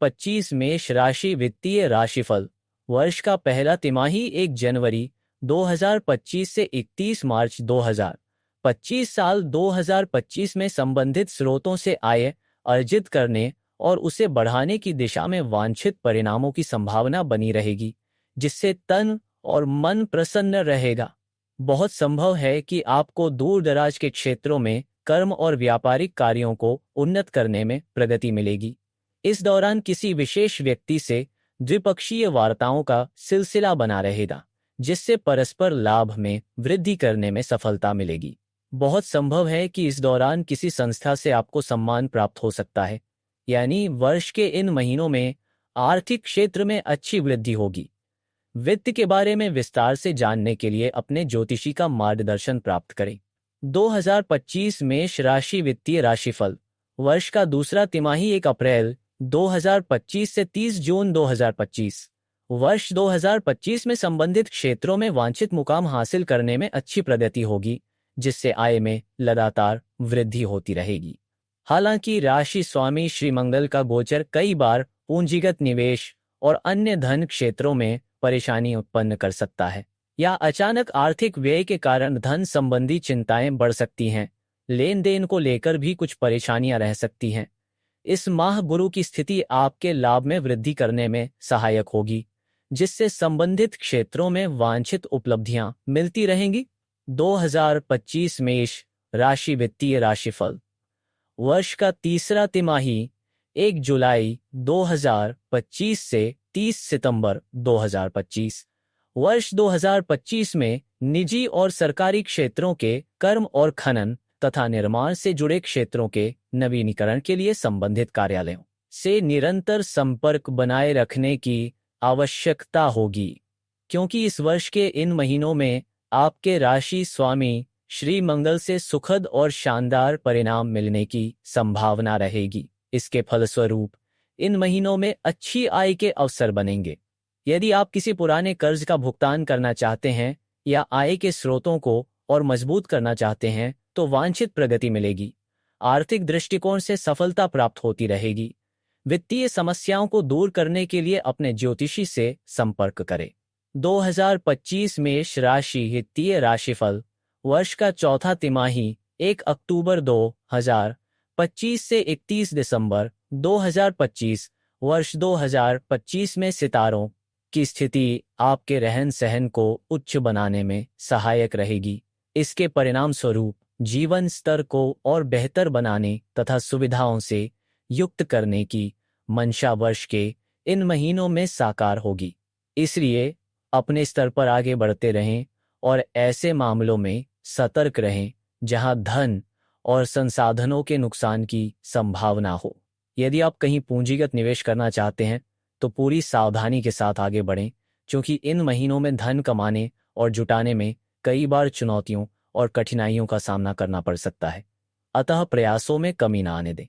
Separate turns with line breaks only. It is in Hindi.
2025 मेष राशि वित्तीय राशिफल। वर्ष का पहला तिमाही 1 जनवरी 2025 से 31 मार्च 2025 साल 2025 में संबंधित स्रोतों से आय अर्जित करने और उसे बढ़ाने की दिशा में वांछित परिणामों की संभावना बनी रहेगी, जिससे तन और मन प्रसन्न रहेगा। बहुत संभव है कि आपको दूर दराज के क्षेत्रों में कर्म और व्यापारिक कार्यों को उन्नत करने में प्रगति मिलेगी। इस दौरान किसी विशेष व्यक्ति से द्विपक्षीय वार्ताओं का सिलसिला बना रहेगा, जिससे परस्पर लाभ में वृद्धि करने में सफलता मिलेगी। बहुत संभव है कि इस दौरान किसी संस्था से आपको सम्मान प्राप्त हो सकता है, यानी वर्ष के इन महीनों में आर्थिक क्षेत्र में अच्छी वृद्धि होगी। वित्त के बारे में विस्तार से जानने के लिए अपने ज्योतिषी का मार्गदर्शन प्राप्त करें। 2025 मेष राशि वित्तीय राशिफल। वर्ष का दूसरा तिमाही 1 अप्रैल 2025 से 30 जून 2025। वर्ष 2025 में संबंधित क्षेत्रों में वांछित मुकाम हासिल करने में अच्छी प्रगति होगी, जिससे आय में लगातार वृद्धि होती रहेगी। हालांकि राशि स्वामी श्री मंगल का गोचर कई बार पूंजीगत निवेश और अन्य धन क्षेत्रों में परेशानी उत्पन्न कर सकता है, या अचानक आर्थिक व्यय के कारण धन संबंधी चिंताएं बढ़ सकती हैं। लेन देन को लेकर भी कुछ परेशानियां रह सकती हैं। इस माह गुरु की स्थिति आपके लाभ में वृद्धि करने में सहायक होगी, जिससे संबंधित क्षेत्रों में वांछित उपलब्धियां मिलती रहेंगी। 2025 मेष राशि वित्तीय राशिफल। वर्ष का तीसरा तिमाही 1 जुलाई 2025 से 30 सितंबर 2025। वर्ष 2025 में निजी और सरकारी क्षेत्रों के कर्म और खनन तथा निर्माण से जुड़े क्षेत्रों के नवीनीकरण के लिए संबंधित कार्यालयों से निरंतर संपर्क बनाए रखने की आवश्यकता होगी, क्योंकि इस वर्ष के इन महीनों में आपके राशि स्वामी श्री मंगल से सुखद और शानदार परिणाम मिलने की संभावना रहेगी। इसके फलस्वरूप इन महीनों में अच्छी आय के अवसर बनेंगे। यदि आप किसी पुराने कर्ज का भुगतान करना चाहते हैं या आय के स्रोतों को और मजबूत करना चाहते हैं, तो वांछित प्रगति मिलेगी। आर्थिक दृष्टिकोण से सफलता प्राप्त होती रहेगी। वित्तीय समस्याओं को दूर करने के लिए अपने ज्योतिषी से संपर्क करें। 2025 मेष राशि वित्तीय राशिफल। वर्ष का चौथा तिमाही 1 अक्टूबर 2025 से 31 दिसंबर 2025। वर्ष 2025 में सितारों की स्थिति आपके रहन सहन को उच्च बनाने में सहायक रहेगी। इसके परिणाम स्वरूप जीवन स्तर को और बेहतर बनाने तथा सुविधाओं से युक्त करने की मंशा वर्ष के इन महीनों में साकार होगी। इसलिए अपने स्तर पर आगे बढ़ते रहें और ऐसे मामलों में सतर्क रहें जहां धन और संसाधनों के नुकसान की संभावना हो। यदि आप कहीं पूंजीगत निवेश करना चाहते हैं तो पूरी सावधानी के साथ आगे बढ़ें, क्योंकि इन महीनों में धन कमाने और जुटाने में कई बार चुनौतियों और कठिनाइयों का सामना करना पड़ सकता है। अतः प्रयासों में कमी न आने दें।